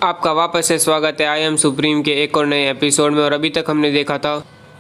आपका वापस से स्वागत है आई एम सुप्रीम के एक और नए एपिसोड में। और अभी तक हमने देखा था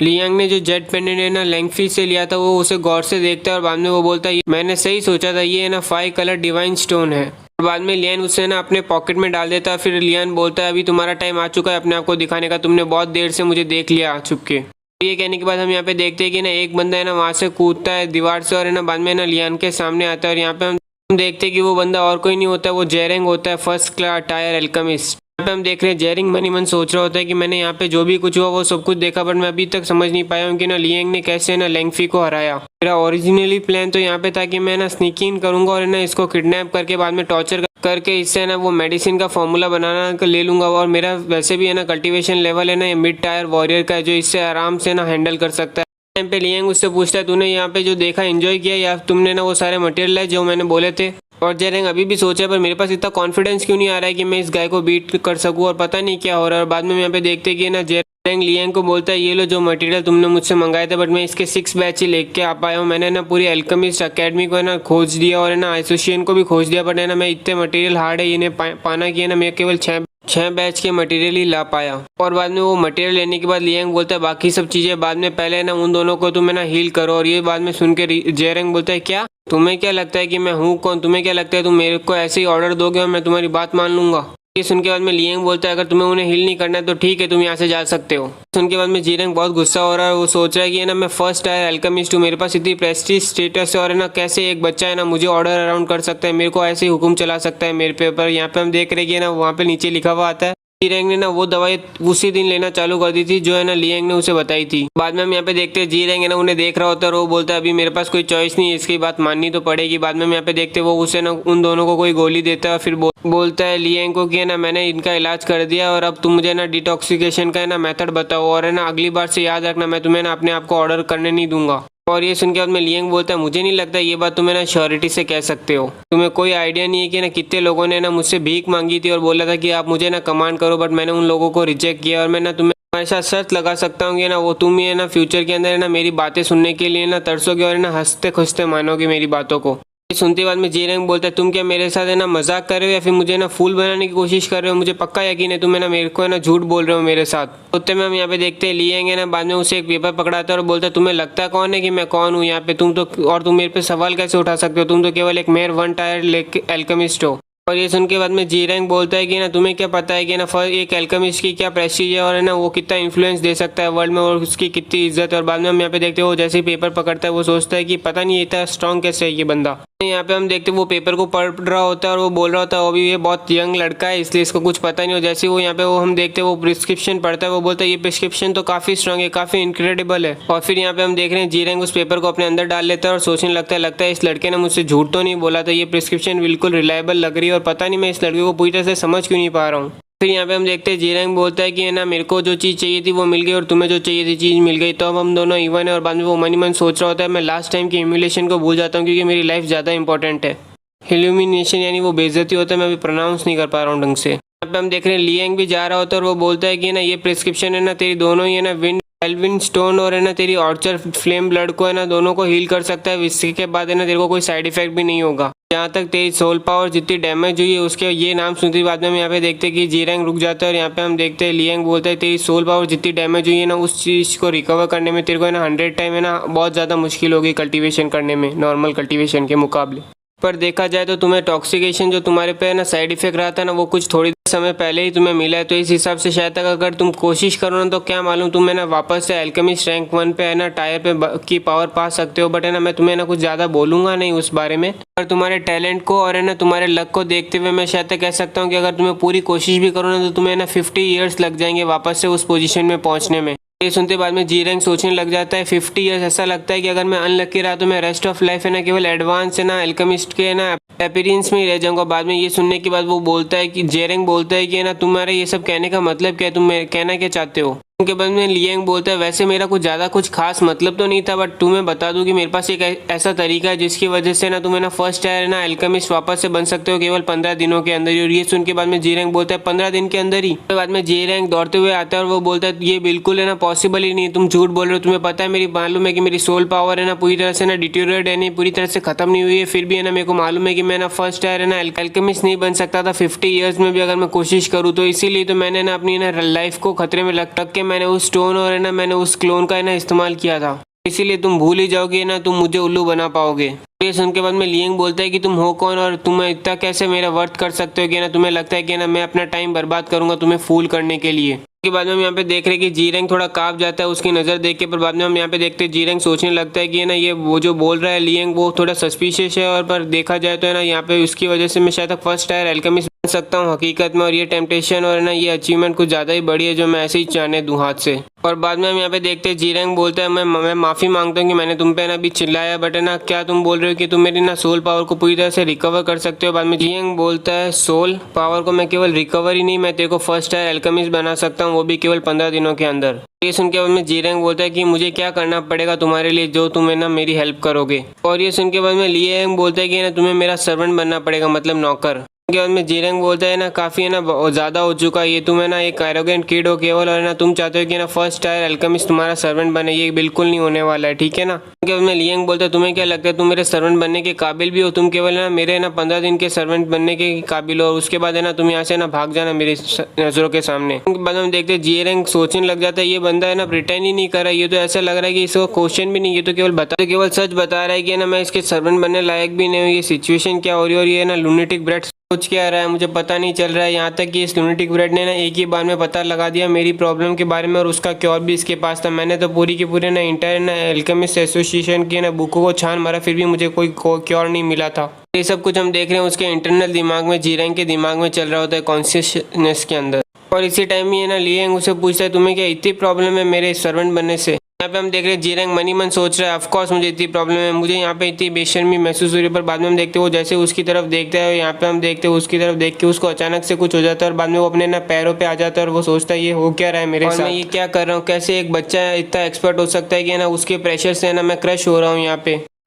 लियांग ने जो जेट पेंडेंट है ना लैंगफी से लिया था, वो उसे गौर से देखता है और बाद में वो बोलता है मैंने सही सोचा था, ये है ना 5 कलर डिवाइन स्टोन है। और बाद में लियान उसे ना अपने पॉकेट में डाल देता है। फिर लियान बोलता है अभी तुम्हारा टाइम आ चुका है अपने आप को दिखाने का, तुमने बहुत देर से मुझे देख लिया छुप के। ये कहने के बाद हम यहाँ पे देखते हैं कि ना एक बंदा है ना वहाँ से कूदता है दीवार से और है ना बाद में ना लियान के सामने आता है। और यहाँ पे हम देखते हैं कि वो बंदा और कोई नहीं होता, वो जेरेंग होता है, फर्स्ट क्लास टायर एल्केमिस्ट। यहाँ पे हम देख रहे हैं जेरिंग मनी मन सोच रहा होता है कि मैंने यहाँ पे जो भी कुछ हुआ वो सब कुछ देखा, बट मैं अभी तक समझ नहीं पाया हूँ कि ना लियांग ने कैसे ना लैंगफी को हराया। मेरा ओरिजिनली प्लान तो यहाँ पे था कि मैं ना स्नीक इन करूंगा और ना इसको किडनैप करके बाद में टॉर्चर करके इससे ना वो मेडिसिन का फॉर्मूला बनाना ले लूंगा। और मेरा वैसे भी है ना कल्टीवेशन लेवल है ना मिड टायर वॉरियर का है, जो इससे आराम से ना हैंडल कर सकता है। टाइम पे लियांग उससे पूछता है तूने यहाँ पे जो देखा एंजॉय किया या तुमने ना वो सारे मटेरियल है जो मैंने बोले थे। और जेरेंग अभी भी सोचा है पर मेरे पास इतना कॉन्फिडेंस क्यों नहीं आ रहा है कि मैं इस गाय को बीट कर सकूं, और पता नहीं क्या हो रहा है। और बाद में यहाँ पे देखते कि ना जेरेंग लियांग को बोलता है ये लो जो मटेरियल तुमने मुझसे मंगाए थे, बट मैं इसके 6 बैच ही लेके आ पाया हूँ। मैंने ना पूरी एल्केमिस्ट अकेडमी को है ना खोज दिया और है ना एसोसिएशन को भी खोज दिया, बट है ना मैं इतने मटेरियल हार्ड है इन्हें पाना कि है ना मैं केवल 6 बैच के मटेरियल ही ला पाया। और बाद में वो मटेरियल लेने के बाद लियांग बोलता है बाकी सब चीज़ें बाद में, पहले ना उन दोनों को तुम है ना हील करो। और ये बाद में सुन के जेरेंग बोलता है क्या तुम्हें क्या लगता है कि मैं हूँ कौन, तुम्हें क्या लगता है तुम मेरे को ऐसे ही ऑर्डर दोगे और मैं तुम्हारी बात मान लूंगा। ये सुन के बाद में लियांग बोलता है अगर तुम्हें उन्हें हील नहीं करना है तो ठीक है तुम यहाँ से जा सकते हो। सुन के बाद में जेरेंग बहुत गुस्सा हो रहा है, वो सोच रहा है कि है ना मैं फर्स्ट टायर एल्केमिस्ट हूँ, मेरे पास इतनी प्रेस्टीज स्टेटस है और है ना कैसे एक बच्चा है ना मुझे ऑर्डर अराउंड कर सकता है, मेरे को ऐसे ही हुक्म चला सकता है मेरे पे। पर यहाँ पे हम देख रहे हैं कि ना वहाँ पे नीचे लिखा हुआ आता है जीरेंग ने ना वो दवाई उसी दिन लेना चालू कर दी थी जो है ना लियांग ने उसे बताई थी। बाद में हम यहाँ पे देखते हैं जीरेंग है ना उन्हें देख रहा होता है और वो बोलता है अभी मेरे पास कोई चॉइस नहीं है, इसकी बात माननी तो पड़ेगी। बाद में हम यहाँ पे देखते हैं वो उसे ना उन दोनों को कोई गोली देता है और फिर बोलता है लियांग को कि है ना मैंने इनका इलाज कर दिया और अब तुम मुझे ना डिटॉक्सिकेशन का है ना मेथड बताओ, और है ना अगली बार से याद रखना मैं तुम्हें ना अपने आप को ऑर्डर करने नहीं दूंगा। और ये सुन के बाद में लियांग बोलता है मुझे नहीं लगता ये बात तुम्हें ना श्योरिटी से कह सकते हो, तुम्हें कोई आइडिया नहीं है कि ना कितने लोगों ने ना मुझसे भीख मांगी थी और बोला था कि आप मुझे ना कमांड करो, बट मैंने उन लोगों को रिजेक्ट किया। और मैं ना तुम्हें ऐसा शर्त लगा सकता हूँ कि ना वो तुम ही है ना फ्यूचर के अंदर है ना मेरी बातें सुनने के लिए ना तरसोगे और है ना हंसते खुशते मानोगे मेरी बातों को। सुनते बाद में जेरेंग बोलता है तुम क्या मेरे साथ है ना मजाक कर रहे हो या फिर मुझे ना फूल बनाने की कोशिश कर रहे हो, मुझे पक्का यकीन है तुम है ना मेरे को है ना झूठ बोल रहे हो मेरे साथ। उतने में हम यहाँ पे देखते हैं लियांग है ना बाद में उसे एक पेपर पकड़ाता है और बोलता है तुम्हें लगता है कौन है कि मैं कौन हूँ यहाँ पे, तुम तो और तुम मेरे पे सवाल कैसे उठा सकते हो, तुम तो केवल एक मेयर 1 टायर एल्केमिस्ट हो। और ये सुन के बाद में जेरेंग बोलता है कि ना तुम्हें क्या पता है कि ना एक एल्केमिस्ट की क्या प्रेस्टीज है और है ना वो कितना इन्फ्लुएंस दे सकता है वर्ल्ड में और उसकी कितनी इज्जत है। और बाद में हम यहाँ पे देखते हैं वो जैसे ही पेपर पकड़ता है वो सोचता है कि पता नहीं इतना स्ट्रॉन्ग कैसे है ये बंदा। यहाँ पे हम देखते हैं वो पेपर को पढ़ रहा होता है और वो बोल रहा होता है वो भी ये बहुत यंग लड़का है इसलिए इसको कुछ पता नहीं हो। जैसे वो यहाँ पे वो हम देखते हैं वो प्रिस्क्रिप्शन पढ़ता है, वो बोलता है ये प्रिस्क्रिप्शन तो काफी स्ट्रॉन्ग है, काफी इनक्रेडिबल है। और फिर यहाँ पे हम देख रहे हैं जीरेंग उस पेपर को अपने अंदर डाल लेता है और सोचने लगता है इस लड़के ने मुझसे झूठ तो नहीं बोला था, ये प्रिस्क्रिप्शन बिल्कुल रिलायबल लग रही है और पता नहीं मैं इस लड़के को पूरी तरह से समझ क्यों नहीं पा रहा हूँ। फिर यहाँ पे हम देखते हैं जीरेंग बोलता है कि है ना मेरे को जो चीज़ चाहिए थी वो मिल गई और तुम्हें जो चाहिए थी चीज़ मिल गई, तो अब हम दोनों इवन है। और बाद में वो मन ही मन सोच रहा होता है मैं लास्ट टाइम की इम्यूलेशन को भूल जाता हूँ क्योंकि मेरी लाइफ ज़्यादा इंपॉर्टेंट है। इल्यूमिनेशन यानी वो बेइज्जती होता है, मैं अभी प्रोनाउंस नहीं कर पा रहा हूँ ढंग से। यहाँ पे हम देख रहे हैं लियांग भी जा रहा होता है और वो बोलता है कि ना ये प्रिस्क्रिप्शन है ना तेरी दोनों ही है ना विंड एल्विन स्टोन और है ना तेरी ऑर्चर फ्लेम ब्लड को है ना दोनों को हील कर सकता है, इसके बाद है ना तेरे को कोई साइड इफेक्ट भी नहीं होगा। जहाँ तक तेरी सोल पावर जितनी डैमेज हुई है उसके ये नाम सुनते बाद में हम यहाँ पे देखते हैं कि जीरेंग रुक जाता है और यहाँ पे हम देखते हैं लियांग बोलता है तेरी सोल पावर जितनी डैमेज हुई है ना उस चीज़ को रिकवर करने में तेरे को है ना 100 टाइम है ना बहुत ज़्यादा मुश्किल होगी कल्टीवेशन करने में नॉर्मल कल्टीवेशन के मुकाबले। पर देखा जाए तो तुम्हें टॉक्सिकेशन जो तुम्हारे पे है ना साइड इफेक्ट रहा था ना वो कुछ थोड़ी समय पहले ही तुम्हें मिला है, तो इस हिसाब से शायद तक अगर तुम कोशिश करो ना तो क्या मालूम तुम है ना वापस से एल्केमिस्ट रैंक 1 पे है ना टायर पे की पावर पा सकते हो। बट है ना मैं तुम्हें ना कुछ ज़्यादा बोलूंगा नहीं उस बारे में, पर तुम्हारे टैलेंट को और है ना तुम्हारे लक को देखते हुए मैं शायद तक कह सकता हूँ कि अगर तुम्हें पूरी कोशिश भी करो ना तो तुम्हें ना 50 ईयर्स लग जाएंगे वापस से उस पोजीशन में पहुंचने में। ये सुनते बाद में जीरेंग सोचने लग जाता है 50 ईयर्स, ऐसा लगता है कि अगर मैं अनलकी रहा तो मैं रेस्ट ऑफ लाइफ है ना केवल एडवांस है ना एल्केमिस्ट के ना अपीयरेंस में ही रह जाऊंगा। बाद में ये सुनने के बाद वो बोलता है कि जेरेंग बोलता है कि ना तुम्हारे ये सब कहने का मतलब क्या है, तुम कहना क्या चाहते हो। उनके बाद में लियांग बोलता है वैसे मेरा कुछ ज़्यादा कुछ खास मतलब तो नहीं था, बट तुम्हें बता दूं कि मेरे पास एक ऐसा तरीका है जिसकी वजह से ना तुम्हें ना फर्स्ट टायर ना अल्केमिस्ट वापस से बन सकते हो केवल 15 दिनों के अंदर ही। और ये सुन के बाद में जीरैंग बोलता है 15 दिन के अंदर ही। उसके बाद में जीरैंग दौड़ते हुए आता है और वो बोलता है ये बिल्कुल है ना पॉसिबल ही नहीं, तुम झूठ बोल रहे हो। तुम्हें पता है मेरी मालूम है कि मेरी सोल पावर है ना पूरी तरह से ना डिटोरेट है नहीं, पूरी तरह से खत्म नहीं हुई है, फिर भी है ना मेरे को मालूम है कि मैं ना फर्स्ट टायर है ना अल्केमिस्ट नहीं बन सकता था 50 ईयर्स में भी अगर मैं कोशिश करूँ तो। इसीलिए तो मैंने ना अपनी ना लाइफ को खतरे में रख के मैंने उस स्टोन और है ना मैंने उस क्लोन का है ना इस्तेमाल किया था। इसीलिए तुम भूल ही जाओगे ना, तुम मुझे उल्लू बना पाओगे। ये सुन के बाद में लियांग बोलता है कि तुम हो कौन और तुम इतना कैसे मेरा वर्थ कर सकते हो कि ना तुम्हें लगता है कि ना मैं अपना टाइम बर्बाद करूंगा तुम्हें फूल करने के लिए। उसके बाद में हम यहाँ पे देख रहे हैं कि जीरैंग थोड़ा कांप जाता है उसकी नज़र देख के, पर बाद में हम यहाँ पे देखते हैं जीरैंग सोचने लगता है कि ना ये वो जो बोल रहा है लियांग वो थोड़ा सस्पिशियस है, और पर देखा जाए तो है ना यहाँ पे उसकी वजह से मैं शायद फर्स्ट टायर अल्केमिस्ट बन सकता हूँ हकीकत में। और ये टेम्पटेशन और ना ये अचीवमेंट कुछ ज़्यादा ही बड़ी है जो मैं ऐसे ही चाहने दूँ हाथ से। और बाद में हम यहाँ पे देखते हैं जीरैंग बोलता है मैं माफ़ी मांगता हूँ कि मैंने तुम पे ना अभी चिल्लाया, बट है ना क्या तुम बोल रहे हो कि तुम मेरी ना सोल पावर को पूरी तरह से रिकवर कर सकते हो। बाद में जीरैंग बोलता है सोल पावर को मैं केवल रिकवर ही नहीं, मैं तेरे को फर्स्ट टायर अल्केमिस्ट बना सकता हूँ, वो भी केवल 15 दिनों के अंदर। ये सुन के बाद में जीरैंग बोलता है कि मुझे क्या करना पड़ेगा तुम्हारे लिए जो तुम्हें ना मेरी हेल्प करोगे। और ये सुन के बाद में लियांग बोलता है कि ना तुम्हें मेरा सर्वेंट बनना पड़ेगा, मतलब नौकर। के बाद में जीरैंग बोलता है ना काफ़ी है ना ज़्यादा हो चुका है ये, तुम है ना एक एरोगेंट किड हो केवल, और ना तुम चाहते हो कि ना फर्स्ट टायर अल्केमिस्ट तुम्हारा सर्वेंट बने, ये बिल्कुल नहीं होने वाला है, ठीक है ना। उनके बाद में लियांग बोलता है तुम्हें क्या लगता है तुम मेरे सर्वेंट बनने के काबिल भी हो, तुम केवल ना मेरे ना 15 दिन के सर्वेंट बनने के काबिल हो, और उसके बाद है ना तुम यहाँ से ना भाग जाना मेरी नज़रों के सामने। उनके बाद हम देखते हैं जीरैंग सोचने लग जाता है ये बंदा है ना प्रिटेंड ही नहीं कर रहा है, ये तो ऐसा लग रहा है कि इसको क्वेश्चन भी नहीं, ये तो केवल सच बता रहा है कि ना मैं इसके सर्वेंट बनने लायक भी नहीं हूँ, ये सिचुएशन क्या हो रही है और ये ना लुनेटिक ब्रेड सोच क्या रहा है मुझे पता नहीं चल रहा है। यहाँ तक कि इस लुनेटिक ब्रेड ने ना एक ही बार में पता लगा दिया मेरी प्रॉब्लम के बारे में, और उसका क्योर भी इसके पास था। मैंने तो पूरी की पूरी ना इंटर ना अल्केमिस्ट एसोसिएशन की ना बुकों को छान मारा, फिर भी मुझे कोई क्योर नहीं मिला था। ये सब कुछ हम देख रहे हैं उसके इंटरनल दिमाग में, जीरैंग के दिमाग में चल रहा होता है कॉन्शियसनेस के अंदर। और इसी टाइम में ये ना लियांग उसे पूछता है तुम्हें क्या इतनी प्रॉब्लम है मेरे सर्वेंट बनने से। यहाँ पे हम देख रहे हैं जीरैंग मनी मन सोच रहा है ऑफकोर्स मुझे इतनी प्रॉब्लम है, मुझे यहाँ पे इतनी बेशर्मी महसूस हो रही है। पर बाद में हम देखते हैं वो जैसे उसकी तरफ देखता है, यहाँ पे हम देखते हैं उसकी तरफ देख के उसको अचानक से कुछ हो जाता है, और बाद में वो अपने ना पैरों पे आ जाता है और वो सोचता है ये हो क्या रहा है मेरे साथ, मैं ये क्या कर रहा हूँ, कैसे एक बच्चा इतना एक्सपर्ट हो सकता है कि ना उसके प्रेशर से ना मैं क्रश हो रहा हूँ। यहाँ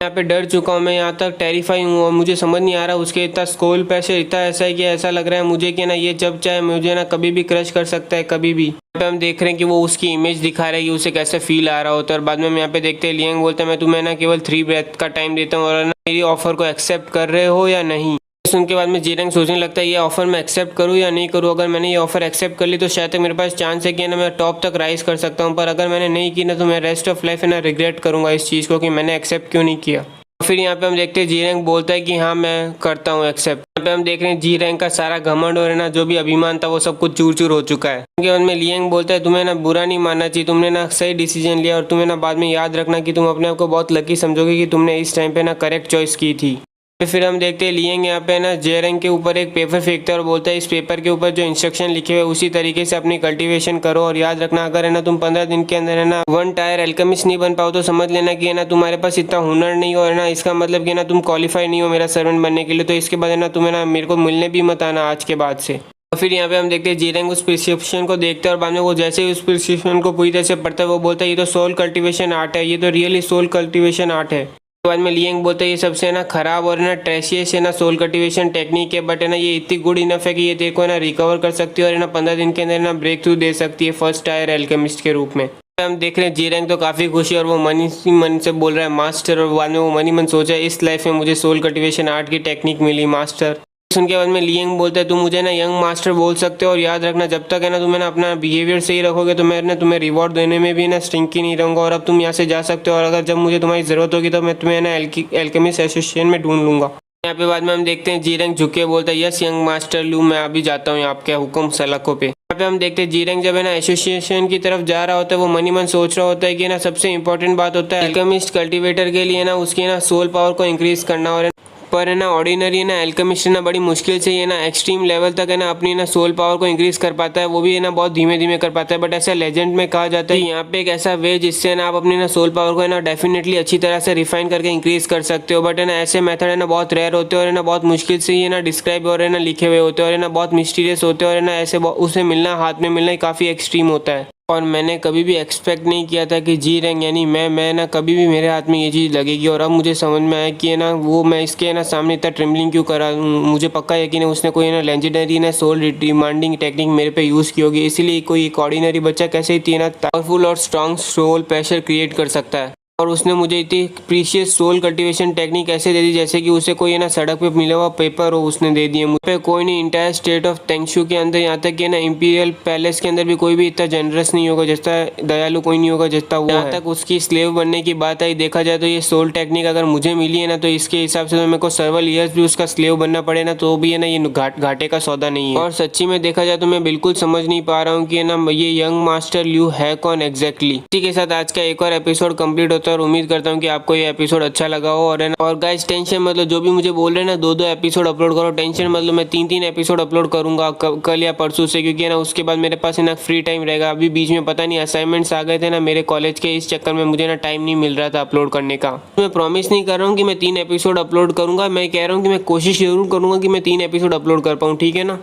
पे डर चुका हूँ मैं, यहाँ तक टेरिफाई हूँ, और मुझे समझ नहीं आ रहा उसके इतना स्कोल प्रेशर इतना ऐसा है कि ऐसा लग रहा है मुझे कि ना ये जब चाहे मुझे ना कभी भी क्रश कर सकता है कभी भी। यहाँ पे हम देख रहे हैं कि वो उसकी इमेज दिखा रहा है कि उसे कैसे फील आ रहा होता है। और बाद में हम यहाँ पे देखते हैं लियांग बोलता है मैं तुम्हें ना केवल 3 ब्रेथ का टाइम देता हूँ, और ना मेरी ऑफर को एक्सेप्ट कर रहे हो या नहीं। सुन के बाद में जीरैंग सोचने लगता है ये ऑफर मैं एक्सेप्ट करूँ या नहीं करूँ। अगर मैंने ये ऑफर एक्सेप्ट कर ली तो शायद तक मेरे पास चांस है कि ना मैं टॉप तक राइज कर सकता हूँ, पर अगर मैंने नहीं की ना तो मैं रेस्ट ऑफ लाइफ है ना रिग्रेट करूँगा इस चीज़ को कि मैंने एक्सेप्ट क्यों नहीं किया। फिर यहाँ पे हम देखते हैं जीरैंग बोलता है कि हाँ मैं करता हूँ एक्सेप्ट। यहाँ पे हम देख रहे हैं जीरैंग का सारा घमंड और ना जो भी अभिमान था वो सब कुछ चूर चूर हो चुका है। उनके बाद में लियांग बोलता है तुम्हें ना बुरा नहीं मानना चाहिए, तुमने ना सही डिसीजन लिया, और तुम्हें ना बाद में याद रखना कि तुम अपने आप को बहुत लकी समझोगे कि तुमने इस टाइम पे ना करेक्ट चॉइस की थी। फिर हम देखते हैं लियांग यहाँ पे ना जीरैंग के ऊपर एक पेपर फेंकता है और बोलता है इस पेपर के ऊपर जो इंस्ट्रक्शन लिखे हुए उसी तरीके से अपनी कल्टीवेशन करो, और याद रखना अगर है ना तुम 15 दिन के अंदर है ना 1 टायर अल्केमिस्ट नहीं बन पाओ तो समझ लेना कि है ना तुम्हारे पास इतना हुनर नहीं हो, है ना इसका मतलब कि ना तुम क्वालिफाई नहीं हो मेरा सर्वेंट बनने के लिए। तो इसके बाद है ना तुम्हें ना मेरे को मिलने भी मत आना आज के बाद से। और फिर यहाँ पे हम देखते हैं जीरैंग उस प्रिस्क्रिप्शन को देखते हैं, और बाद में वो जैसे ही उस प्रिस्क्रिप्शन को पूरी तरह से पढ़ता है वो बोलता है ये तो सोल कल्टिवेशन आर्ट है, ये तो रियली सोल कल्टिवेशन आर्ट है। बाद में लियांग बोलता है ये सबसे ना खराब और ना ट्रेशियस है ना सोल कल्टीवेशन टेक्निक है, बट है ना ये इतनी गुड इनफ है कि ये तेरे को ना रिकवर कर सकती है और है ना 15 दिन के अंदर ना ब्रेक थ्रू दे सकती है फर्स्ट टायर अल्केमिस्ट के रूप में। हम देख रहे हैं जीरैंग तो काफ़ी खुशी और वो मन से बोल रहा है मास्टर, और बाद में वो मन सोचा है इस लाइफ में मुझे सोल कल्टीवेशन आर्ट की टेक्निक मिली मास्टर। सुन के बाद में लियांग बोलता है तुम मुझे ना यंग मास्टर बोल सकते हो, और याद रखना जब तक है ना तुम्हें ना अपना बिहेवियर सही रखोगे तो मैं ना तुम्हें रिवॉर्ड देने में भी ना स्टिंकी नहीं रहूँगा, और अब तुम यहाँ से जा सकते हो, और अगर जब मुझे तुम्हारी ज़रूरत होगी तो मैं तुम्हें ना अल्केमिस्ट एसोसिएशन में ढूंढ लूँगा। यहाँ पे बाद में हम देखते हैं जीरैंग झुके बोलता है यस यंग मास्टर लू, मैं अभी जाता हूँ आपके हुक्म सलाखों पे। यहाँ पे हम देखते हैं जीरैंग जब है ना एसोसिएशन की तरफ जा रहा होता है वो मन सोच रहा होता है कि ना सबसे इंपॉर्टेंट बात होता है अल्केमिस्ट कल्टीवेटर के लिए ना उसकी ना सोल पावर को इंक्रीज करना, और पर है ना ऑर्डिनरी ना अल्केमिस्ट ना बड़ी मुश्किल से ये ना एक्सट्रीम लेवल तक है ना अपनी ना सोल पावर को इंक्रीज कर पाता है, वो भी है ना बहुत धीमे धीमे कर पाता है। बट ऐसा लेजेंड में कहा जाता है कि यहाँ पे एक ऐसा वे जिससे ना आप अपनी ना सोल पावर को है ना डेफिनेटली अच्छी तरह से रिफाइन करके इंक्रीज कर सकते हो, बट है ना ऐसे मेथड है ना बहुत रेयर होते हैं और है ना बहुत मुश्किल से ये ना डिस्क्राइब और है ना लिखे हुए होते हैं, और है ना बहुत मिस्टीरियस होते हैं, और है ना ऐसे उसे मिलना हाथ में मिलना काफ़ी एक्सट्रीम होता है। और मैंने कभी भी एक्सपेक्ट नहीं किया था कि जी रैंक यानी मैं ना कभी भी मेरे हाथ में ये चीज़ लगेगी। और अब मुझे समझ में आया कि है ना वो मैं इसके है ना सामने इतना ट्रिम्बलिंग क्यों करा। मुझे पक्का यकीन है उसने कोई ना लेजेंडरी ना सोल डिमांडिंग टेक्निक मेरे पे यूज़ की होगी, इसीलिए कोई एक ऑर्डिनरी बच्चा कैसे इतनी ना पावरफुल और स्ट्रॉन्ग सोल प्रेशर क्रिएट कर सकता है। और उसने मुझे इतनी प्रीशियस सोल कल्टीवेशन टेक्निक ऐसे दे दी जैसे कि उसे कोई है ना सड़क पे मिला हुआ पेपर हो उसने दे दिया मुझे। कोई नहीं इंटायर स्टेट ऑफ तेंगशू के अंदर, यहाँ तक कि ना इंपीरियल पैलेस के अंदर भी कोई भी इतना जनरस नहीं होगा, जितना दयालु कोई नहीं होगा जितना वो है। यहाँ तक उसकी स्लेव बनने की बात आई, देखा जाए तो ये सोल टेक्निक अगर मुझे मिली है ना तो इसके हिसाब से तो मेरे को सर्वल ईयर्स भी उसका स्लेव बनना पड़े ना तो भी है ना ये घाटे का सौदा नहीं है। और सच्ची में देखा जाए तो मैं बिल्कुल समझ नहीं पा रहा हूँ कि ना ये यंग मास्टर ल्यू है कौन एग्जैक्टली। इसी के साथ आज का एक और एपिसोड कंप्लीट होता है और उम्मीद करता हूँ कि आपको ये एपिसोड अच्छा लगा हो। और गाइस टेंशन मतलब जो भी मुझे बोल रहे हैं ना 2-2 एपिसोड अपलोड करो, टेंशन मतलब मैं 3-3 एपिसोड अपलोड करूंगा कल या परसों से, क्योंकि ना उसके बाद मेरे पास है ना फ्री टाइम रहेगा। अभी बीच में पता नहीं असाइनमेंट्स आ गए थे ना मेरे कॉलेज के, इस चक्कर में मुझे ना टाइम नहीं मिल रहा था अपलोड करने का। मैं प्रॉमिस नहीं कर रहा हूँ कि मैं 3 एपिसोड अपलोड करूंगा, मैं कह रहा हूँ कि मैं कोशिश जरूर करूंगा कि मैं 3 एपिसोड अपलोड कर पाऊँ, ठीक है ना।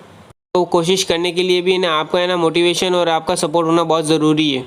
तो कोशिश करने के लिए भी ना आपका है ना मोटिवेशन और आपका सपोर्ट होना बहुत ज़रूरी है।